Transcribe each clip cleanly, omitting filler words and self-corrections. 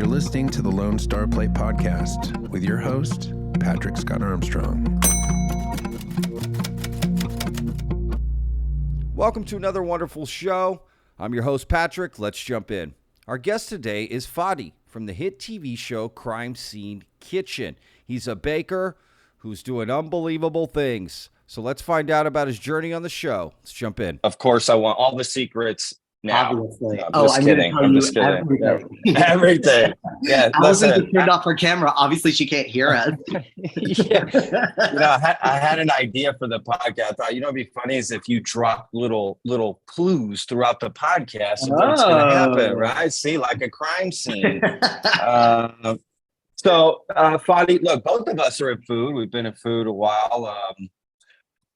You're listening to the Lone Star Plate Podcast with your host, Patrick Scott Armstrong. Welcome to another wonderful show. I'm your host, Patrick. Let's jump in. Our guest today is Fadi from the hit TV show Crime Scene Kitchen. He's a baker who's doing unbelievable things. So let's find out about his journey on the show. Let's jump in. Of course, I want all the secrets now. Obviously. No, I'm kidding. I'm just kidding. Everything. Everything. Yeah, Allison listen. just turned off her camera. Obviously, she can't hear us. I had an idea for the podcast. I thought, it'd be funny is if you drop little clues throughout the podcast of what's going to happen, right? See, like a crime scene. So, Fadi, look, both of us are in food. We've been in food a while.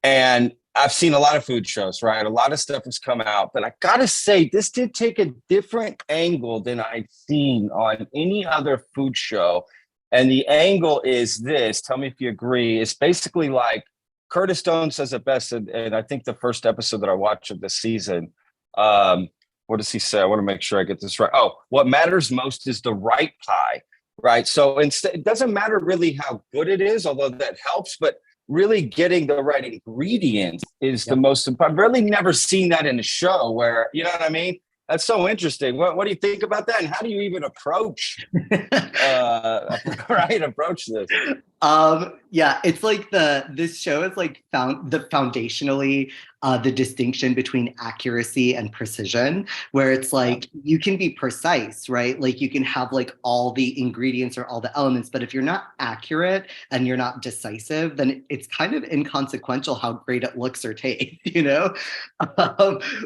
And I've seen a lot of food shows, right? A lot of stuff has come out, but I gotta say, this did take a different angle than I've seen on any other food show. And the angle is this, tell me if you agree, it's basically like Curtis Stone says it best, and I think the first episode that I watched of this season, what does he say? I want to make sure I get this right. Oh, what matters most is the right pie, right? So instead, it doesn't matter really how good it is, although that helps, but really getting the right ingredients is the most important. I've really never seen that in a show where, you know what I mean? That's so interesting. What do you think about that? And how do you even approach, approach this? It's like this show is like foundationally the distinction between accuracy and precision, where it's like you can be precise, right? Like you can have like all the ingredients or all the elements, but if you're not accurate and you're not decisive, then it's kind of inconsequential how great it looks or tastes,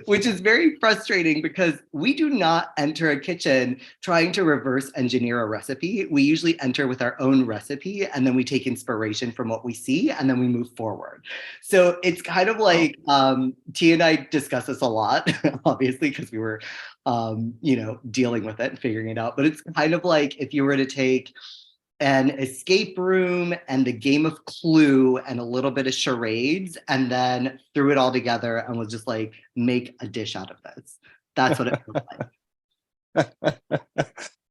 which is very frustrating because we do not enter a kitchen trying to reverse engineer a recipe. We usually enter with our own recipe and then we take inspiration from what we see and then we move forward. So it's kind of like, T and I discuss this a lot, obviously, because we were, dealing with it and figuring it out. But it's kind of like if you were to take an escape room and the game of Clue and a little bit of charades and then threw it all together and was just like, make a dish out of this. That's what it feels like.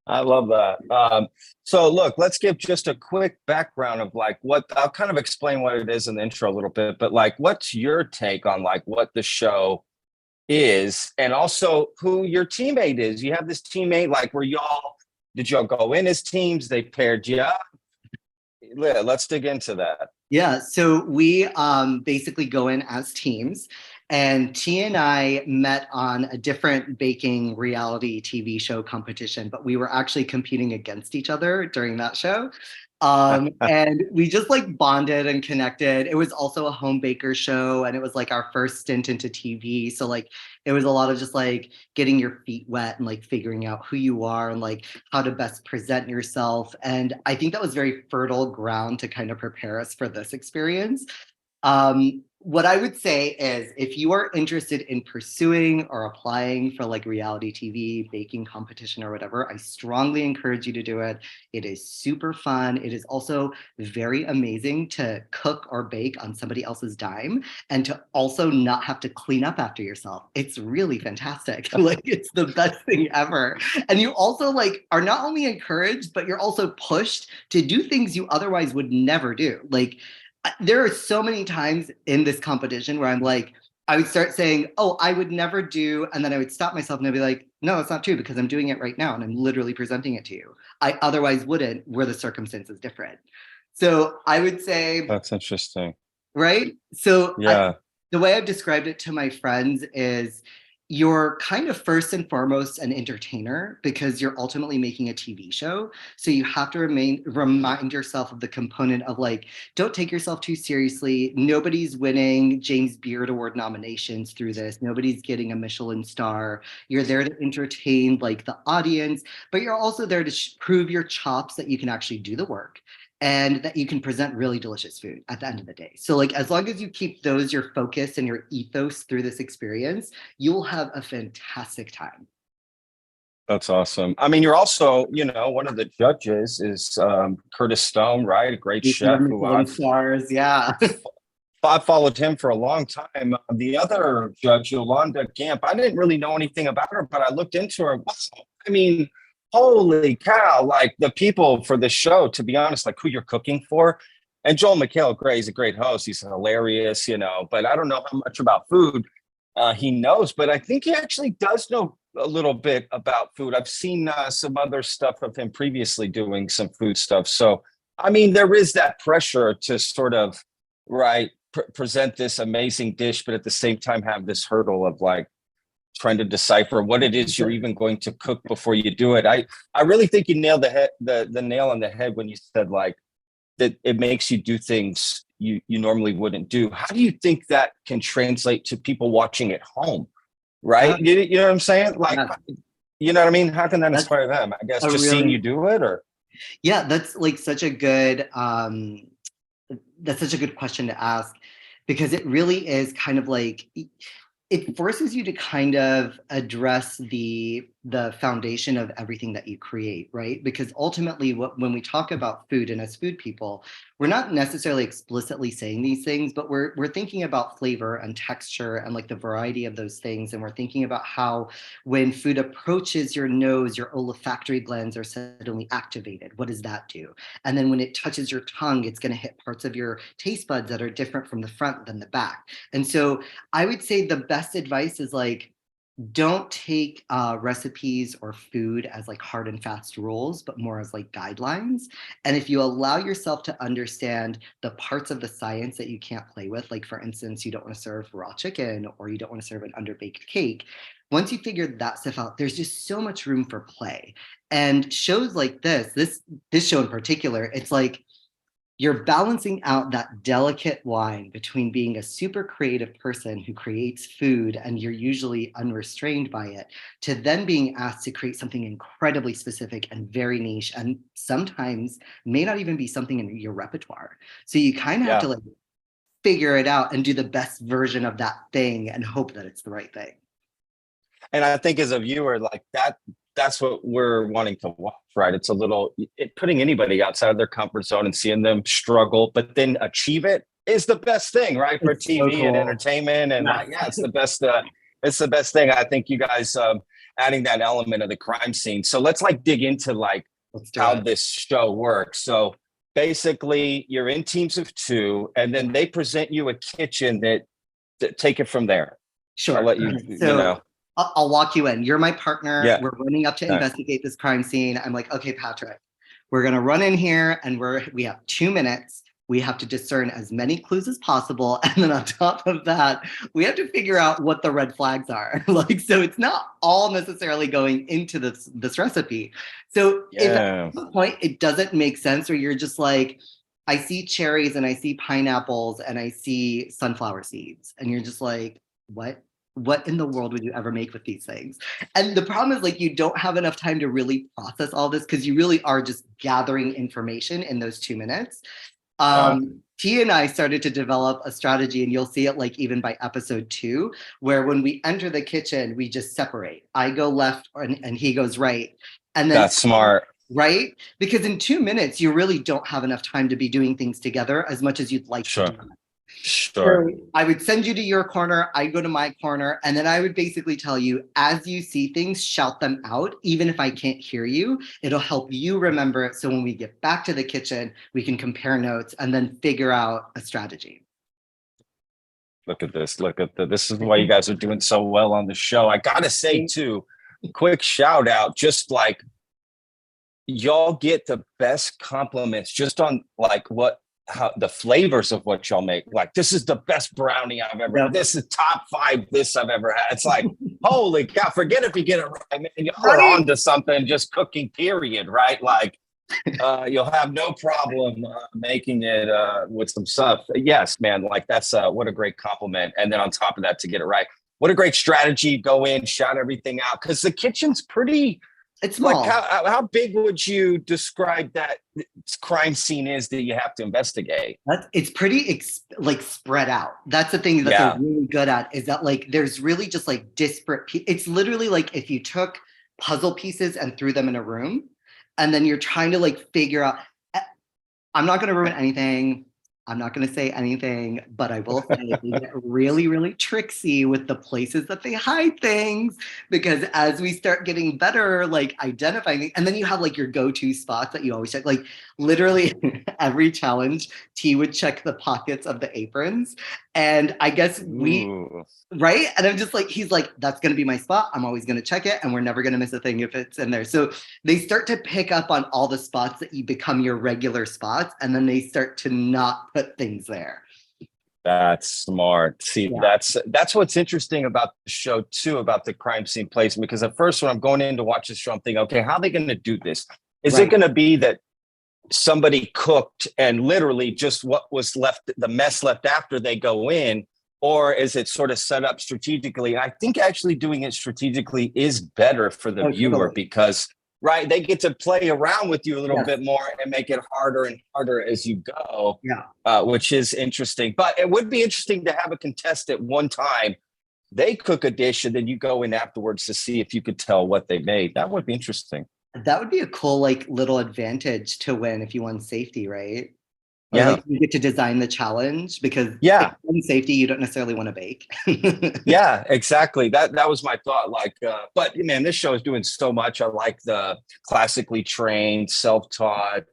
I love that. So look, let's give just a quick background of like I'll kind of explain what it is in the intro a little bit, but like, what's your take on like what the show is and also who your teammate is? You have this teammate, like did y'all go in as teams? They paired you up? Let's dig into that. Yeah, so we basically go in as teams. And T and I met on a different baking reality TV show competition, but we were actually competing against each other during that show. And we just like bonded and connected. It was also a home baker show and it was like our first stint into TV. So like it was a lot of just like getting your feet wet and like figuring out who you are and like how to best present yourself. And I think that was very fertile ground to kind of prepare us for this experience. What I would say is if you are interested in pursuing or applying for like reality TV, baking competition or whatever, I strongly encourage you to do it. It is super fun. It is also very amazing to cook or bake on somebody else's dime and to also not have to clean up after yourself. It's really fantastic. Like it's the best thing ever. And you also like are not only encouraged, but you're also pushed to do things you otherwise would never do. Like there are so many times in this competition where I'm like, I would start saying, oh, I would never do. And then I would stop myself and I'd be like, no, it's not true because I'm doing it right now. And I'm literally presenting it to you. I otherwise wouldn't were the circumstances different. So I would say. That's interesting. Right. So yeah, the way I've described it to my friends is you're kind of first and foremost an entertainer because you're ultimately making a TV show. So you have to remind yourself of the component of like, don't take yourself too seriously. Nobody's winning James Beard Award nominations through this. Nobody's getting a Michelin star. You're there to entertain like the audience, but you're also there to prove your chops that you can actually do the work and that you can present really delicious food at the end of the day. So like, as long as you keep those your focus and your ethos through this experience, you'll have a fantastic time. That's awesome. I mean, you're also, one of the judges is Curtis Stone, right? A great chef who stars, yeah. I followed him for a long time. The other judge, Yolanda Gamp, I didn't really know anything about her, but I looked into her. I mean, holy cow, like the people for the show, to be honest, like who you're cooking for. And Joel McHale, great, he's a great host. He's hilarious, but I don't know how much about food he knows, but I think he actually does know a little bit about food. I've seen some other stuff of him previously doing some food stuff. So, I mean, there is that pressure to sort of, right, present this amazing dish, but at the same time have this hurdle of like trying to decipher what it is you're even going to cook before you do it. I really think you nailed the nail on the head when you said like that it makes you do things you normally wouldn't do. How do you think that can translate to people watching at home? Right? You know what I'm saying? Like, you know what I mean? How can that inspire them? I guess just seeing you do it, or that's like such a good question to ask, because it really is kind of like, it forces you to kind of address the foundation of everything that you create, right? Because ultimately, when we talk about food, and as food people, we're not necessarily explicitly saying these things, but we're thinking about flavor and texture and like the variety of those things. And we're thinking about how when food approaches your nose, your olfactory glands are suddenly activated. What does that do? And then when it touches your tongue, it's going to hit parts of your taste buds that are different from the front than the back. And so I would say the best advice is like, don't take recipes or food as like hard and fast rules, but more as like guidelines. And if you allow yourself to understand the parts of the science that you can't play with, like for instance, you don't want to serve raw chicken or you don't want to serve an underbaked cake. Once you figure that stuff out, there's just so much room for play. And shows like this show in particular, it's like, you're balancing out that delicate line between being a super creative person who creates food and you're usually unrestrained by it, to then being asked to create something incredibly specific and very niche, and sometimes may not even be something in your repertoire. So you kind of have to like figure it out and do the best version of that thing and hope that it's the right thing. And I think as a viewer, like that's what we're wanting to watch, right? It's a little putting anybody outside of their comfort zone and seeing them struggle, but then achieve it is the best thing, right? For It's TV so cool. and entertainment. And it's the best. It's the best thing. I think you guys adding that element of the crime scene. So let's like dig into like how this show works. So basically, you're in teams of two, and then they present you a kitchen that take it from there. Sure. I'll let you. So, I'll walk you in. You're my partner. Yeah. We're running up to investigate this crime scene. I'm like, okay, Patrick, we're going to run in here and we have 2 minutes. We have to discern as many clues as possible. And then on top of that, we have to figure out what the red flags are. Like, so it's not all necessarily going into this recipe. So if at some point it doesn't make sense, or you're just like, I see cherries and I see pineapples and I see sunflower seeds, and you're just like, what in the world would you ever make with these things? And the problem is like, you don't have enough time to really process all this, because you really are just gathering information in those 2 minutes. T and I started to develop a strategy, and you'll see it like even by episode 2, where when we enter the kitchen, we just separate. I go left and he goes right. And then that's smart. Right? Because in 2 minutes, you really don't have enough time to be doing things together as much as you'd like to do. Sure. So I would send you to your corner, I go to my corner, and then I would basically tell you, as you see things, shout them out. Even if I can't hear you, it'll help you remember it. So when we get back to the kitchen, we can compare notes and then figure out a strategy. Look at this. This is why you guys are doing so well on the show. I gotta say too, quick shout out, just like y'all get the best compliments just on like how the flavors of what y'all make. Like, this is the best brownie I've ever had. This is top 5 this I've ever had. It's like, holy cow, forget if you get it right, man. Y'all are on to something, just cooking, period, right? Like, you'll have no problem making it with some stuff. Yes, man, like that's what a great compliment. And then on top of that, to get it right, what a great strategy. Go in, shout everything out, because the kitchen's pretty... It's small. Like how big would you describe that crime scene is that you have to investigate? It's pretty like spread out. That's the thing that they're really good at, is that like there's really just like disparate it's literally like if you took puzzle pieces and threw them in a room, and then you're trying to like figure out, I'm not going to ruin anything. I'm not going to say anything, but I will say they get really, really tricksy with the places that they hide things, because as we start getting better, like identifying, and then you have like your go-to spots that you always check. Like literally every challenge, T would check the pockets of the aprons. And I guess Ooh. right? And I'm just like, he's like, that's going to be my spot. I'm always going to check it, and we're never going to miss a thing if it's in there. So they start to pick up on all the spots that you become your regular spots, and then they start to not put things there. That's smart. See, that's what's interesting about the show too, about the crime scene placement. Because at first, when I'm going in to watch the show, I'm thinking, okay, how are they going to do this? Is it going to be that somebody cooked and literally just what was left, the mess left after they go in? Or is it sort of set up strategically? I think actually doing it strategically is better for the viewer because, right, they get to play around with you a little bit more and make it harder and harder as you go, which is interesting. But it would be interesting to have a contestant one time. They cook a dish and then you go in afterwards to see if you could tell what they made. That would be interesting. That would be a cool, like, little advantage to win if you won safety, right? Or, Yeah. like, you get to design the challenge because in safety, you don't necessarily want to bake. Yeah, exactly. That was my thought. Like, but man, this show is doing so much. I like the classically trained, self-taught,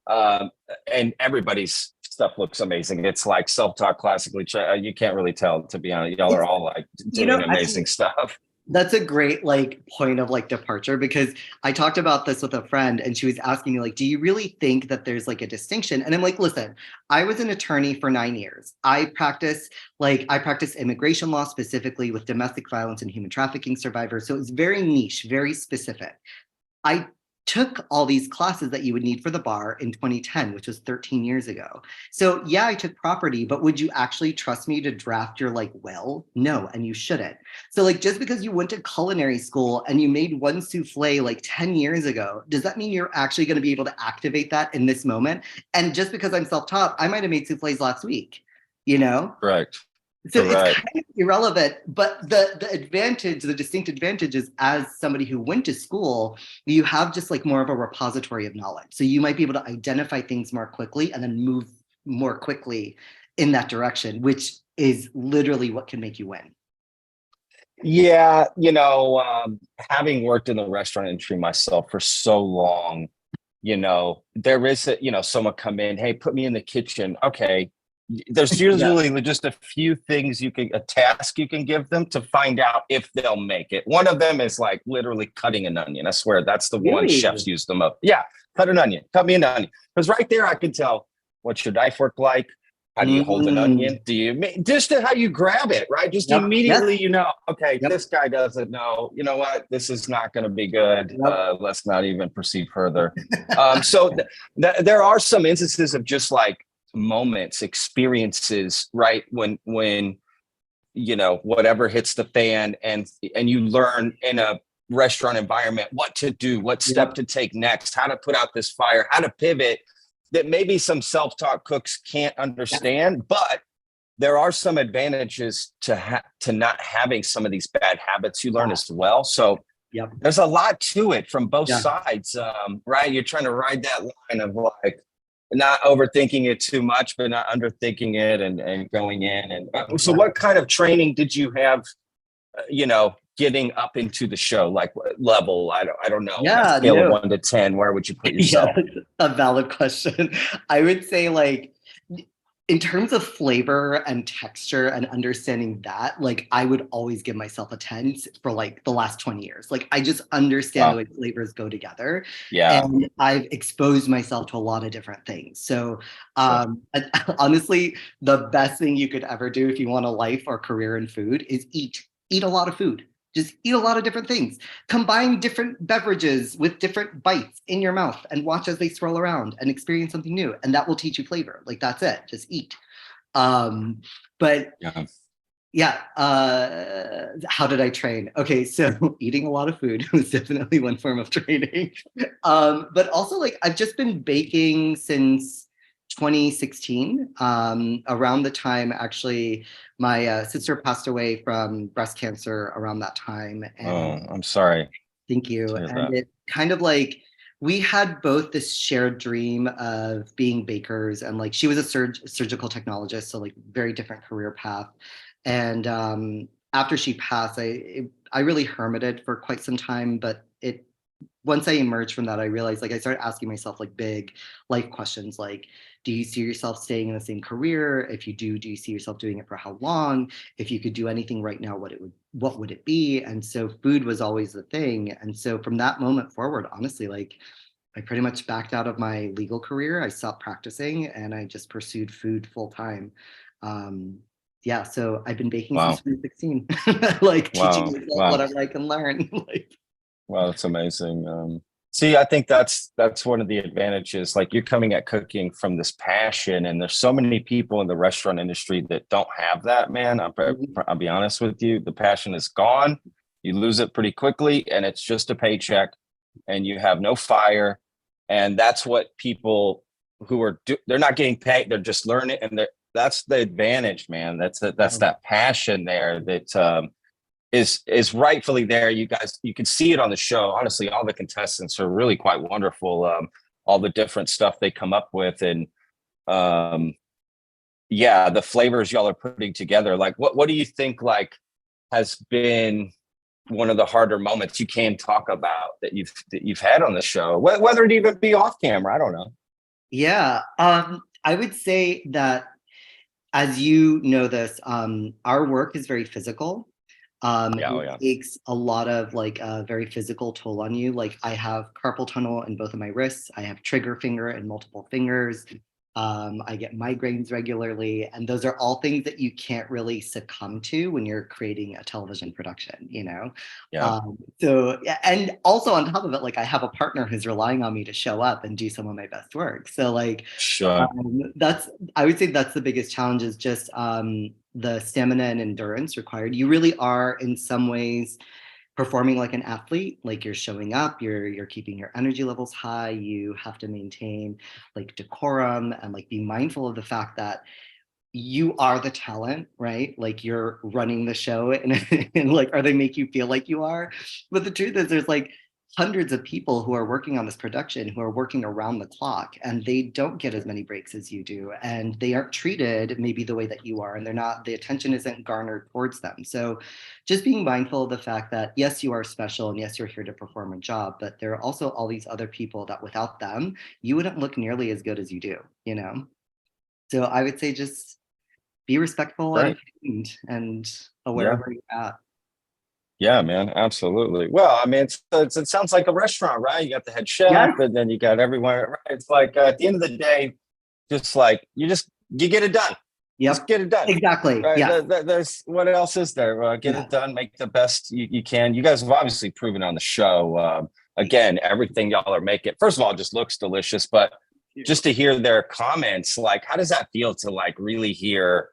and everybody's stuff looks amazing. It's like self-taught, classically trained. You can't really tell, to be honest. Y'all are all like doing amazing stuff. That's a great like point of like departure, because I talked about this with a friend and she was asking me like, do you really think that there's like a distinction? And I'm like, listen, I was an attorney for 9 years. I practice immigration law, specifically with domestic violence and human trafficking survivors. So it's very niche, very specific. I took all these classes that you would need for the bar in 2010, which was 13 years ago. So yeah, I took property, but would you actually trust me to draft your like will? No, and you shouldn't. So like, just because you went to culinary school and you made one souffle like 10 years ago, does that mean you're actually going to be able to activate that in this moment? And just because I'm self-taught, I might have made souffles last week, you know? Correct. So it's kind of irrelevant, but the advantage, the distinct advantage is, as somebody who went to school, you have just like more of a repository of knowledge. So you might be able to identify things more quickly and then move more quickly in that direction, which is literally what can make you win. Yeah, having worked in the restaurant industry myself for so long, there is someone come in, hey, put me in the kitchen. Okay. There's usually just a few things a task you can give them to find out if they'll make it. One of them is like literally cutting an onion. I swear that's the one chefs use them up. Yeah, cut an onion, cut me an onion. Because right there I can tell, what's your knife work like? How do you hold an onion? Do you just how you grab it, right? Just immediately, okay, this guy doesn't know. You know what? This is not going to be good. Let's not even proceed further. So there are some instances of just like moments, experiences, right? When whatever hits the fan and you learn in a restaurant environment what to do, what step to take next, how to put out this fire, how to pivot, that maybe some self-taught cooks can't understand, but there are some advantages to not having some of these bad habits you learn as well. So there's a lot to it from both sides, right? You're trying to ride that line of like not overthinking it too much, but not underthinking it and going in. And so what kind of training did you have, getting up into the show? Like what level? I don't know. Yeah, scale of 1 to 10, where would you put yourself? Yeah, a valid question. I would say like, in terms of flavor and texture and understanding that, like I would always give myself a 10 for like the last 20 years. Like I just understand the way flavors go together. Yeah. And I've exposed myself to a lot of different things. So honestly, the best thing you could ever do if you want a life or career in food is eat a lot of food. Just eat a lot of different things. Combine different beverages with different bites in your mouth and watch as they swirl around and experience something new. And that will teach you flavor. Like that's it. Just eat. But how did I train? Okay, so eating a lot of food was definitely one form of training. But also like I've just been baking since 2016, around the time actually my sister passed away from breast cancer around that time. And I'm sorry. thank you. And it kind of like we had both this shared dream of being bakers, and like she was a surgical technologist, so like very different career path. And after she passed, I really hermited for quite some time, but it once I emerged from that, I realized like I started asking myself like big life questions like, do you see yourself staying in the same career? If you do you see yourself doing it for how long? If you could do anything right now, what would it be? And so food was always the thing. And so from that moment forward, honestly, like I pretty much backed out of my legal career. I stopped practicing and I just pursued food full time. Um, yeah, so I've been baking Wow. since 2016, like teaching Wow. myself Wow. whatever I can learn. Like, Wow, that's amazing. See, I think that's one of the advantages. Like you're coming at cooking from this passion, and there's so many people in the restaurant industry that don't have that, man. I'll be honest with you. The passion is gone. You lose it pretty quickly, and it's just a paycheck, and you have no fire. And that's what people who are they're not getting paid. They're just learning, and that's the advantage, man. That's that passion there that is rightfully there. You guys, you can see it on the show. Honestly, all the contestants are really quite wonderful. All the different stuff they come up with, and yeah, the flavors y'all are putting together. Like, what do you think like has been one of the harder moments you can talk about that you've had on the show, whether it even be off camera? I don't know. yeah, I would say that as you know this, our work is very physical. It takes a lot of like a very physical toll on you. Like I have carpal tunnel in both of my wrists. I have trigger finger and multiple fingers. I get migraines regularly, and those are all things that you can't really succumb to when you're creating a television production, you know? Yeah. So, yeah, and also on top of it, like I have a partner who's relying on me to show up and do some of my best work. So like, Sure. I would say that's the biggest challenge is just the stamina and endurance required. You really are in some ways performing like an athlete, like you're showing up, you're keeping your energy levels high, you have to maintain like decorum and like be mindful of the fact that you are the talent, right? Like you're running the show and like, or they make you feel like you are. But the truth is there's like hundreds of people who are working on this production who are working around the clock, and they don't get as many breaks as you do, and they aren't treated maybe the way that you are, and the attention isn't garnered towards them. So just being mindful of the fact that yes, you are special, and yes, you're here to perform a job, but there are also all these other people that without them you wouldn't look nearly as good as you do, you know? So I would say just be respectful and kind and aware of where you're at. Yeah, man, absolutely. Well, I mean, it sounds like a restaurant, right? You got the head chef, and then you got everyone. Right? It's like at the end of the day, just like you get it done. Yep. Just get it done. Exactly. Right. Yeah. There's what else is there? Get it done. Make the best you can. You guys have obviously proven on the show. Again, everything y'all are making. First of all, it just looks delicious, but just to hear their comments, like, how does that feel to like really hear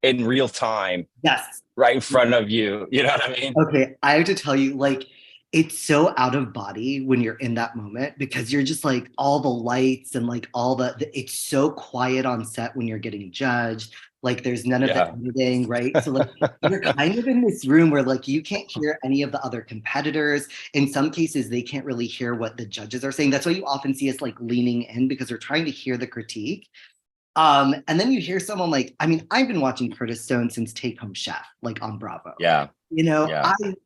in real time? Yes. Right in front of you. You know what I mean? Okay. I have to tell you, like, it's so out of body when you're in that moment because you're just like all the lights and like it's so quiet on set when you're getting judged. Like there's none of the editing, right? So like you're kind of in this room where like you can't hear any of the other competitors. In some cases, they can't really hear what the judges are saying. That's why you often see us like leaning in because we're trying to hear the critique. And then you hear someone like, I mean, I've been watching Curtis Stone since Take Home Chef, like on Bravo. Yeah. You know,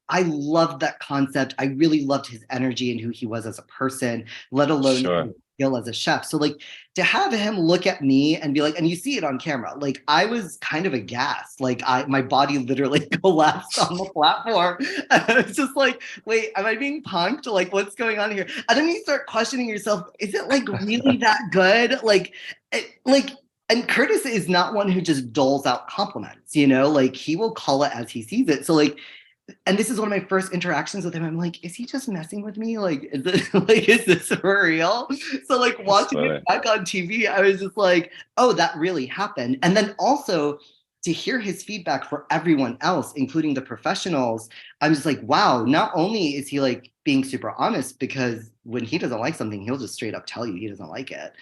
I loved that concept. I really loved his energy and who he was as a person, let alone his skill as a chef. So like to have him look at me and be like, and you see it on camera, like I was kind of aghast. Like my body literally collapsed on the platform. And I was just like, wait, am I being punked? Like what's going on here? And then you start questioning yourself, is it like really that good? And Curtis is not one who just doles out compliments, you know, like he will call it as he sees it. So like, and this is one of my first interactions with him. I'm like, is he just messing with me? Like, is this for real? So like watching it back on TV, I was just like, oh, that really happened. And then also to hear his feedback for everyone else, including the professionals, I'm just like, wow, not only is he like being super honest, because when he doesn't like something, he'll just straight up tell you he doesn't like it.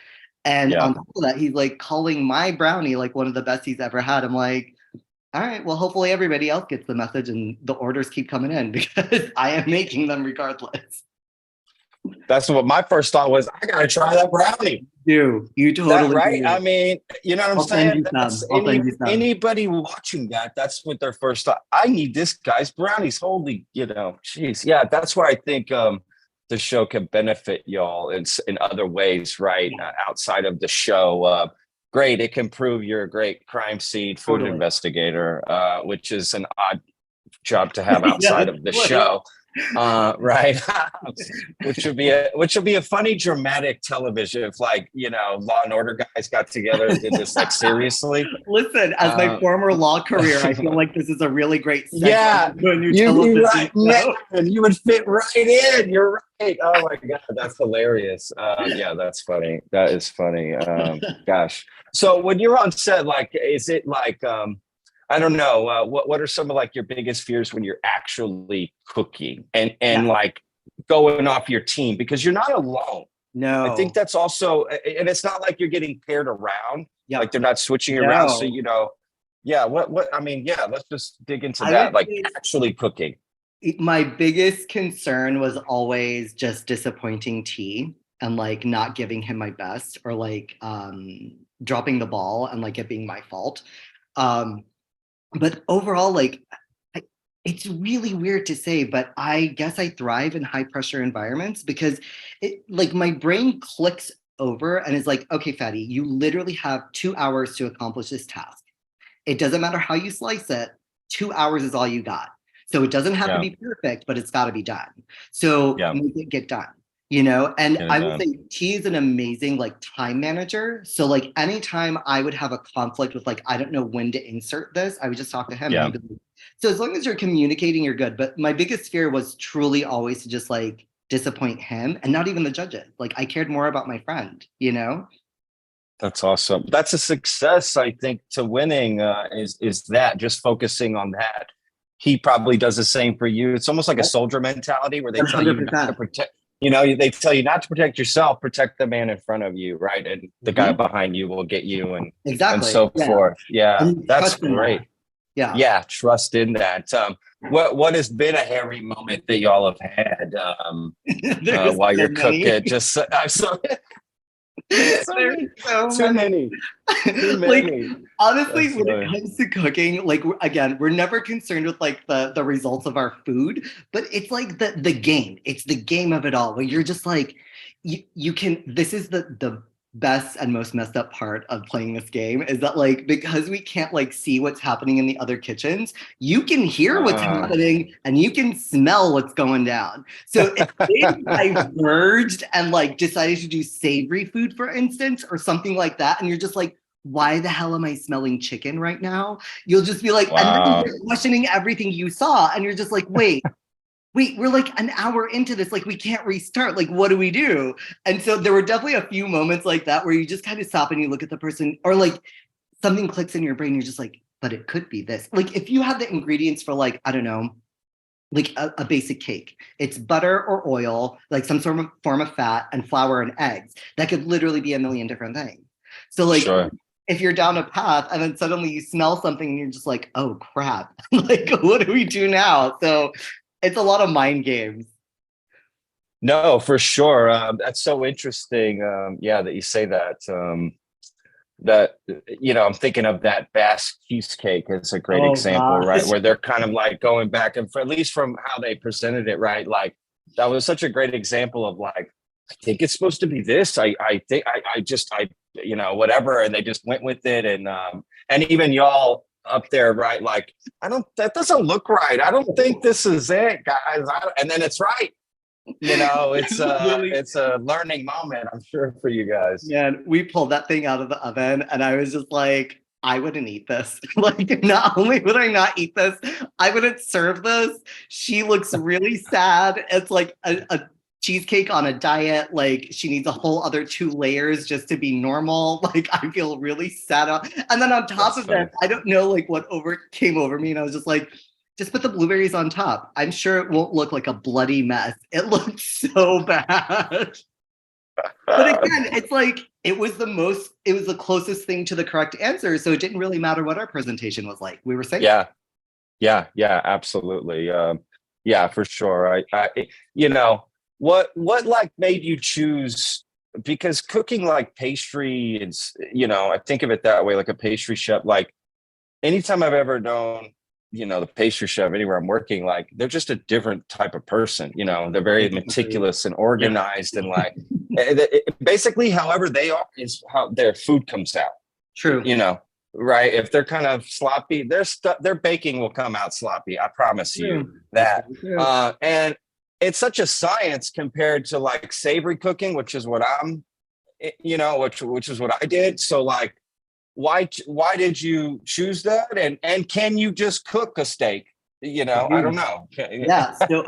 And on top of that, he's like calling my brownie like one of the best he's ever had. I'm like, all right, well, hopefully everybody else gets the message and the orders keep coming in because I am making them regardless. That's what my first thought was. I gotta try that brownie. You That totally right? I do. mean, you know what I'm I'll send saying? you That's some. I'll send you some. anybody watching that. That's what their first thought. I need this guy's brownies. Holy, jeez. Yeah, that's where I think the show can benefit y'all in other ways, right? Outside of the show. Great, it can prove you're a great crime scene food Totally. investigator, which is an odd job to have Yeah, outside of the show. Right. which would be a funny dramatic television if, like, Law and Order guys got together and did this, like, seriously. Listen, as my former law career, I feel like this is a really great segue Yeah, to a new you're television right, man. show. You would fit right in. You're right. Oh my god, that's hilarious. Yeah, that's funny. That is funny. Gosh. So when you're on set, like, is it like I don't know. What are some of, like, your biggest fears when you're actually cooking and Yeah. like going off your team, because you're not alone. I think No. that's also, and it's not like you're getting paired around. Yeah. Like, they're not switching around. So, No. yeah. What I mean, yeah. Let's just dig into I that. would Like, say actually cooking. my biggest concern was always just disappointing T and like not giving him my best or like dropping the ball and like it being my fault. Um but overall, like it's really weird to say, but I guess I thrive in high pressure environments because it like my brain clicks over and is like, okay, Fatty, you literally have 2 hours to accomplish this task. It doesn't matter how you slice it, 2 hours is all you got. So it doesn't have to Yeah. be perfect, but it's got to be done. So Yeah. make it get done, you know? And Get it I would done. say he is an amazing like time manager. So like anytime I would have a conflict with like, I don't know when to insert this, I would just talk to him. Yeah. And he'd be like, so as long as you're communicating, you're good. But my biggest fear was truly always to just like disappoint him and not even the judges. Like I cared more about my friend, you know? That's awesome. That's a success, I think, to winning, is that just focusing on that. He probably does the same for you. It's almost like a soldier mentality where they tell you not to 100%. protect, they tell you not to protect yourself, protect the man in front of you, right? And the guy behind you will get you, and Exactly. so Yeah. forth. Yeah, And that's trust in great. that. Yeah. Yeah, trust in that. What has been a hairy moment that y'all have had There's while so you're many. cooking? Just so There's many. so Too many. many. Too Like many. honestly, That's when it funny. comes to cooking, like again, we're never concerned with like the results of our food, but it's like the game. It's the game of it all, where you're just like, you can. This is the best and most messed up part of playing this game is that like because we can't like see what's happening in the other kitchens, you can hear what's happening and you can smell what's going down. So if they diverged and like decided to do savory food, for instance, or something like that, and you're just like, why the hell am I smelling chicken right now? You'll just be like, and then Wow. you're questioning everything you saw, and you're just like, wait, we're like an hour into this, like we can't restart. Like, what do we do? And so there were definitely a few moments like that where you just kind of stop and you look at the person, or like something clicks in your brain. You're just like, but it could be this. Like if you have the ingredients for like, I don't know, like a basic cake. It's butter or oil, like some sort of form of fat and flour and eggs. That could literally be a million different things. So like Sure. if you're down a path and then suddenly you smell something and you're just like, oh crap, like what do we do now? So it's a lot of mind games. No, for sure. That's so interesting. Yeah, that you say that. That I'm thinking of that Basque cheesecake as a great Oh example, right? gosh. Where they're kind of like going back and at least from how they presented it, right? Like that was such a great example of like, I think it's supposed to be this. I think I just whatever, and they just went with it, and even y'all up there, right? Like that doesn't look right. I don't think this is it, guys. And then it's right. Really, It's a learning moment, I'm sure, for you guys. man, we pulled that thing out of the oven and I was just like, I wouldn't eat this. Like, not only would I not eat this, I wouldn't serve this. She looks really sad. It's like a cheesecake on a diet. Like, she needs a whole other 2 layers just to be normal. Like, I feel really sad. And then on top That's of funny. that, I don't know like what came over me. And I was just like, just put the blueberries on top. I'm sure it won't look like a bloody mess. It looks so bad. But again, it's like it was the closest thing to the correct answer. So it didn't really matter what our presentation was like. We were safe. Yeah, absolutely. Yeah, for sure. I what like made you choose? Because cooking like pastry, it's, I think of it that way, like a pastry chef. Like anytime I've ever known, the pastry chef anywhere I'm working, like they're just a different type of person. They're very meticulous and organized, and like basically however they are is how their food comes out. True. Right? If they're kind of sloppy, their baking will come out sloppy. I promise you that. And it's such a science compared to like savory cooking, which is what which is what I did. So like, why did you choose that? And can you just cook a steak? I don't know. Yeah, so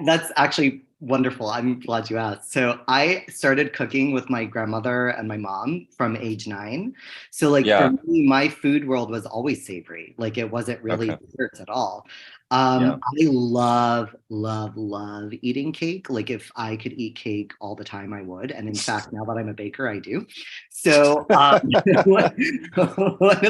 that's actually wonderful. I'm glad you asked. So I started cooking with my grandmother and my mom from age 9. So like for me, my food world was always savory. Like it wasn't really desserts at all. I love, love, love eating cake. Like if I could eat cake all the time, I would. And in fact, now that I'm a baker, I do. So one of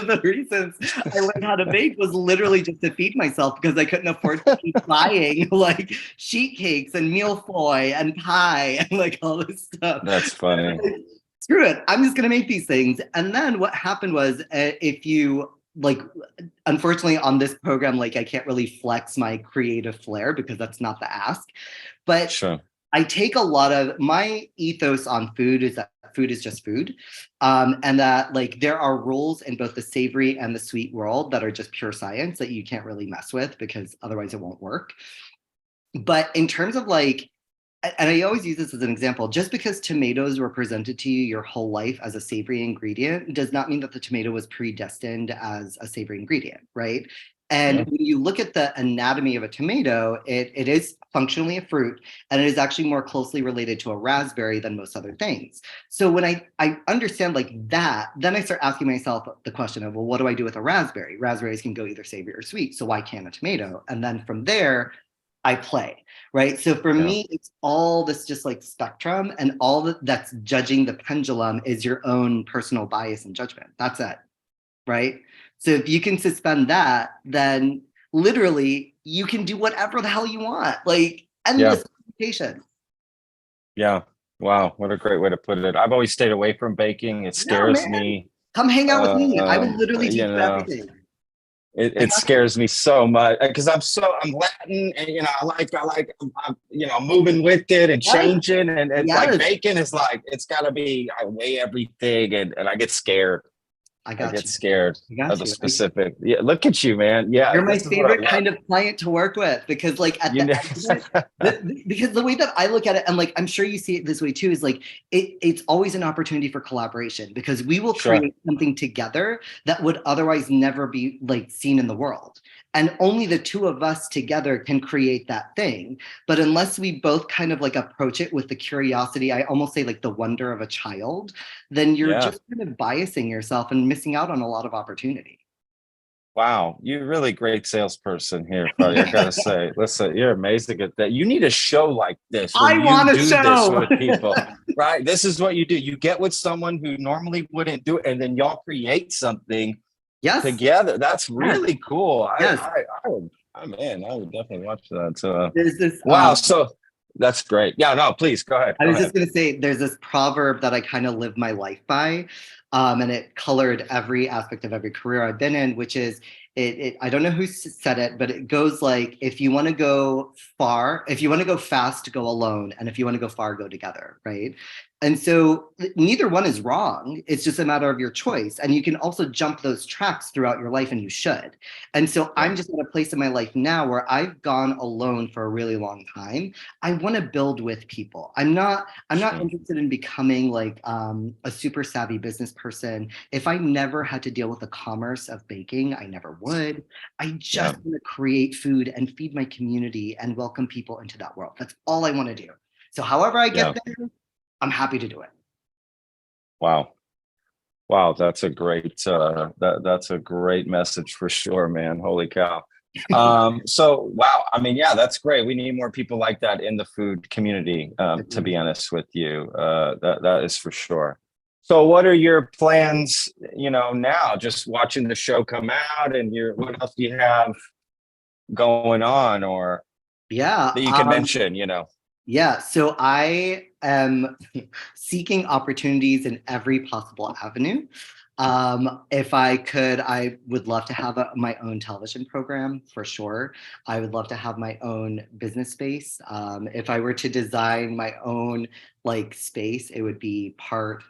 the reasons I learned how to bake was literally just to feed myself, because I couldn't afford to keep buying like sheet cakes and millefeuille and pie and like all this stuff. That's funny. Screw it. I'm just going to make these things. And then what happened was if you like, unfortunately on this program, like I can't really flex my creative flair because that's not the ask, but sure. I take a lot of my ethos on food is that food is just food. And that like there are rules in both the savory and the sweet world that are just pure science that you can't really mess with because otherwise it won't work. But in terms of like, and I always use this as an example, just because tomatoes were presented to you your whole life as a savory ingredient does not mean that the tomato was predestined as a savory ingredient, right? And when you look at the anatomy of a tomato, it is functionally a fruit, and it is actually more closely related to a raspberry than most other things. So when I understand like that, then I start asking myself the question of, well, what do I do with a raspberry? Raspberries can go either savory or sweet, so why can't a tomato? And then from there, I play, right? So for me, it's all this just like spectrum, and all that's judging the pendulum is your own personal bias and judgment. That's it, right? So if you can suspend that, then literally you can do whatever the hell you want, like endless communication. Yeah. Wow. What a great way to put it. I've always stayed away from baking. It scares me. Come hang out with me. I will literally teach you everything. It scares me so much because I'm Latin, and I'm moving with it and changing, and it's like bacon is like it's got to be, I weigh everything, and I get scared. I get scared of the specific. Yeah, look at you, man. Yeah, you're my favorite kind of client to work with, because like at because the way that I look at it, and like I'm sure you see it this way too, is like it's always an opportunity for collaboration, because we will create something together that would otherwise never be like seen in the world. And only the two of us together can create that thing. But unless we both kind of like approach it with the curiosity, I almost say like the wonder of a child, then you're just kind of biasing yourself and missing out on a lot of opportunity. Wow, you're a really great salesperson here, Fadi. I gotta say, listen, you're amazing at that. You need a show like this. I want to show this with people, right? This is what you do. You get with someone who normally wouldn't do it, and then y'all create something together. That's really cool. I would definitely watch that. So there's this so that's great. Yeah, no, please go ahead. I was just gonna say there's this proverb that I kind of live my life by, and it colored every aspect of every career I've been in, which is I don't know who said it, but it goes like, if you want to go fast, go alone, and if you want to go far, go together, right? And so neither one is wrong. It's just a matter of your choice. And you can also jump those tracks throughout your life, and you should. And so I'm just at a place in my life now where I've gone alone for a really long time. I want to build with people. I'm not interested in becoming like a super savvy business person. If I never had to deal with the commerce of baking, I never would. I just want to create food and feed my community and welcome people into that world. That's all I want to do. So however I get there, I'm happy to do it. Wow, that's a great that's a great message for sure, man. Holy cow. So wow, I mean, that's great. We need more people like that in the food community, to be honest with you. That is for sure. So what are your plans, now? Just watching the show come out, and what else do you have going on, or that you can mention, Yeah, so I am seeking opportunities in every possible avenue. If I could, I would love to have my own television program for sure. I would love to have my own business space. If I were to design my own like space, it would be part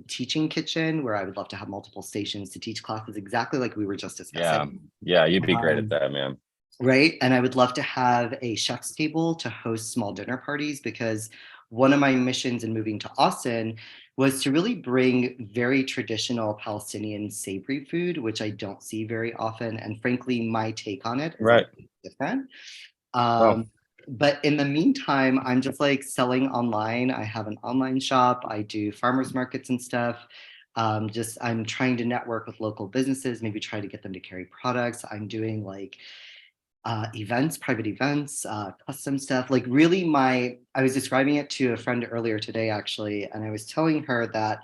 teaching kitchen where I would love to have multiple stations to teach classes exactly like we were just Yeah. discussing. Yeah. You'd be great at Um, that, man. Right. And I would love to have a chef's table to host small dinner parties because one of my missions in moving to Austin was to really bring very traditional Palestinian savory food, which I don't see very often. And frankly, my take on it is a Right. little different. Well, Um, but in the meantime, I'm just like selling online. I have an online shop. I do farmers markets and stuff. Just I'm trying to network with local businesses, maybe try to get them to carry products. I'm doing like events, private events, custom stuff. Like really I was describing it to a friend earlier today, actually, and I was telling her that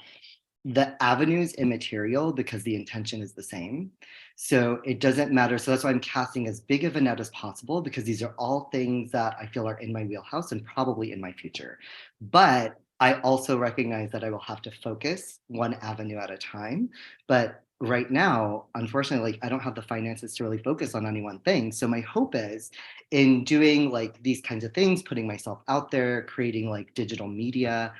the avenue's immaterial because the intention is the same. So it doesn't matter. So that's why I'm casting as big of a net as possible because these are all things that I feel are in my wheelhouse and probably in my future. But I also recognize that I will have to focus one avenue at a time. But right now, unfortunately, like I don't have the finances to really focus on any one thing. So my hope is in doing like these kinds of things, putting myself out there, creating like digital media,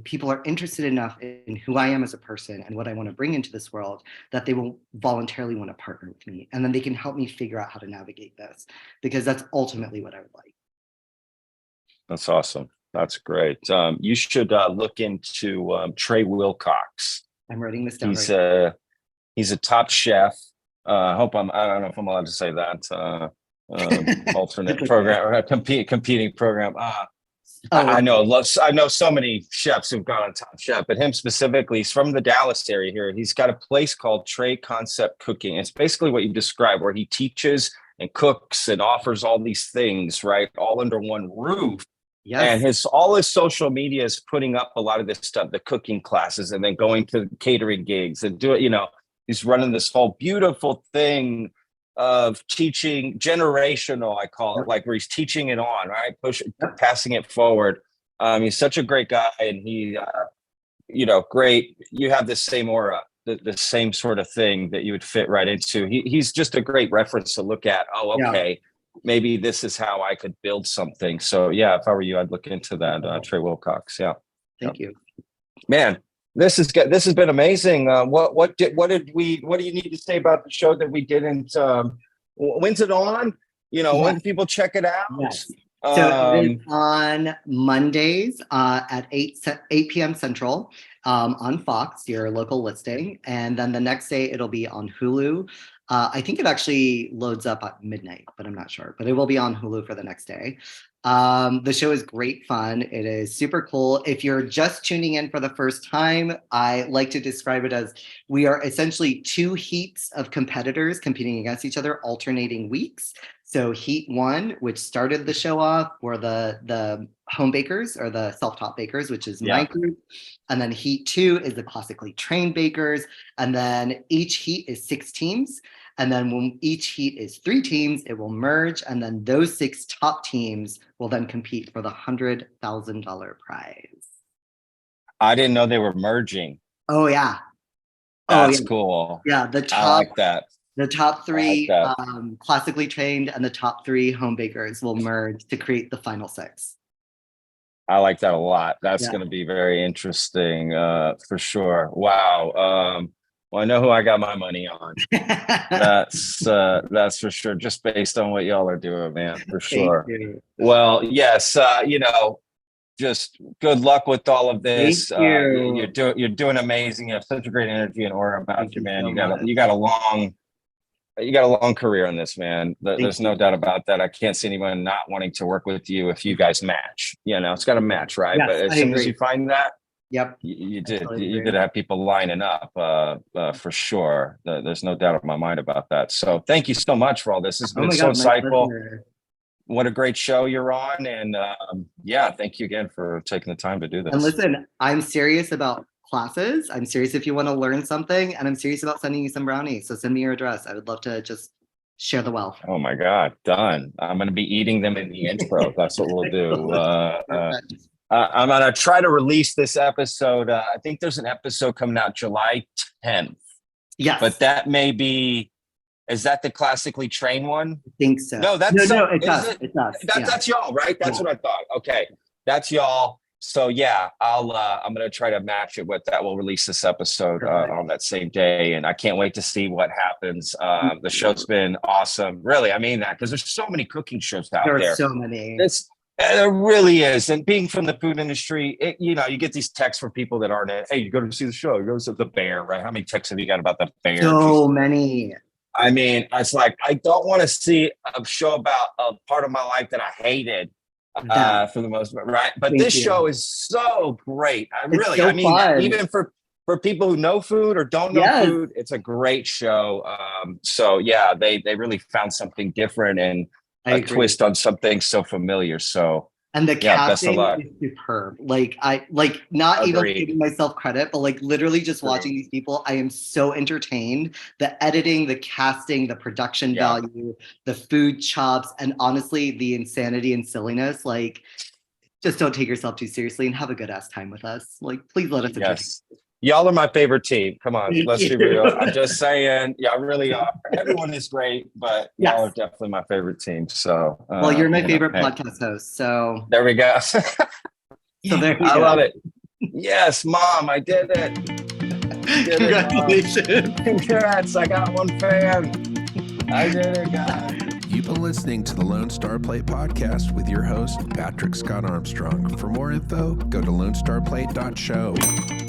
people are interested enough in who I am as a person and what I want to bring into this world that they will voluntarily want to partner with me. And then they can help me figure out how to navigate this because that's ultimately what I would like. that's awesome. That's great. You should look into Trey Wilcox. I'm writing this down He's right now. he's a top chef. I don't know if I'm allowed to say that. Alternate program or a competing program. Oh, I know so many chefs who've gone on Top Chef, but him specifically, he's from the Dallas area here. He's got a place called Trey Concept Cooking. It's basically what you described, where he teaches and cooks and offers all these things, right, all under one roof. And yes. all his social media is putting up a lot of this stuff, the cooking classes, and then going to catering gigs and do it. He's running this whole beautiful thing of teaching, generational, I call it, Yep. like where he's teaching it on, right? Yep. Passing it forward. He's such a great guy, and great. You have the same aura, the same sort of thing that you would fit right into. He's just a great reference to look at. Oh, Yeah. okay, maybe this is how I could build something. So yeah, if I were you, I'd look into that. Trey Wilcox. Yeah. Thank you. Man, this is good. This has been amazing. What do you need to say about the show that we didn't? When's it on? Yeah. When can people check it out? Yes. So it is Um, on Mondays at 8 p.m. Central on Fox, your local listing. And then the next day it'll be on Hulu. I think it actually loads up at midnight, but I'm not sure. But it will be on Hulu for the next day. The show is great fun. It is super cool. If you're just tuning in for the first time, I like to describe it as we are essentially two heats of competitors competing against each other, alternating weeks. So Heat 1, which started the show off, were the home bakers or the self-taught bakers, which is my yeah. group. And then Heat 2 is the classically trained bakers. And then each heat is 6 teams. And then when each heat is 3 teams, it will merge. And then those 6 top teams will then compete for the $100,000 prize. I didn't know they were merging. Oh, yeah. Oh, That's yeah. cool. Yeah. I like that. The top 3 that. classically trained and the top 3 home bakers will merge to create the final 6. I like that a lot. That's Yeah. going to be very interesting for sure. Wow. Well, I know who I got my money on. That's for sure. Just based on what y'all are doing, man, for sure. Thank you. Well, yes, just good luck with all of this. Thank you. You're doing amazing. You have such a great energy and aura about Thank you, you man. so You got much. you got a long career on this, man. There's no you. doubt about that. I can't see anyone not wanting to work with you if you guys match. It's got to match, right? Yes, But as I soon as agree. you find that, Yep. you I did. totally You agree. did have people lining up for sure. There's no doubt in my mind about that. So thank you so much for all this. It's Oh been my so God, my insightful. pleasure. What a great show you're on, and yeah, thank you again for taking the time to do And this. listen, I'm serious about classes. I'm serious if you want to learn something, and I'm serious about sending you some brownies. So send me your address. I would love to just Share the wealth. Oh my God, done. I'm going to be eating them in the intro. That's what we'll do. I'm going to try to release this episode. I think there's an episode coming out July 10th. Yes. But that may be, is that the classically trained one? I think so. No, that's no, it's us. It's us. That's y'all, right? That's what I thought. Okay. That's y'all. So yeah, I'm going to try to match it with that. We'll release this episode on that same day. And I can't wait to see what happens. The show's been awesome. Really, I mean that, because there's so many cooking shows out there. There are so many. There really is. And being from the food industry, you get these texts from people that aren't in. Hey, you go to see the show. You go to see the Bear, right? How many texts have you got about the Bear? So many. I mean, it's like, I don't want to see a show about a part of my life that I hated for the most part, right? But this show is so great. Even for people who know food or don't know food, it's a great show. So yeah, they really found something different and a twist on something so familiar. So and the casting is superb. Not even giving myself credit, but literally just watching these people, I am so entertained. The editing, the casting, the production value, the food chops, and honestly, the insanity and silliness. Just don't take yourself too seriously and have a good ass time with us. Please let us entertain. Y'all are my favorite team. Come on, let's be real. I'm just saying, y'all really are. Everyone is great, but y'all are definitely my favorite team. So, well, you're my favorite podcast host. So there we go. So there you go. I love it. Yes, Mom, I did it. Congratulations. Congrats, I got one fan. I did it, guys. You've been listening to the Lone Star Plate podcast with your host, Patrick Scott Armstrong. For more info, go to lonestarplate.show.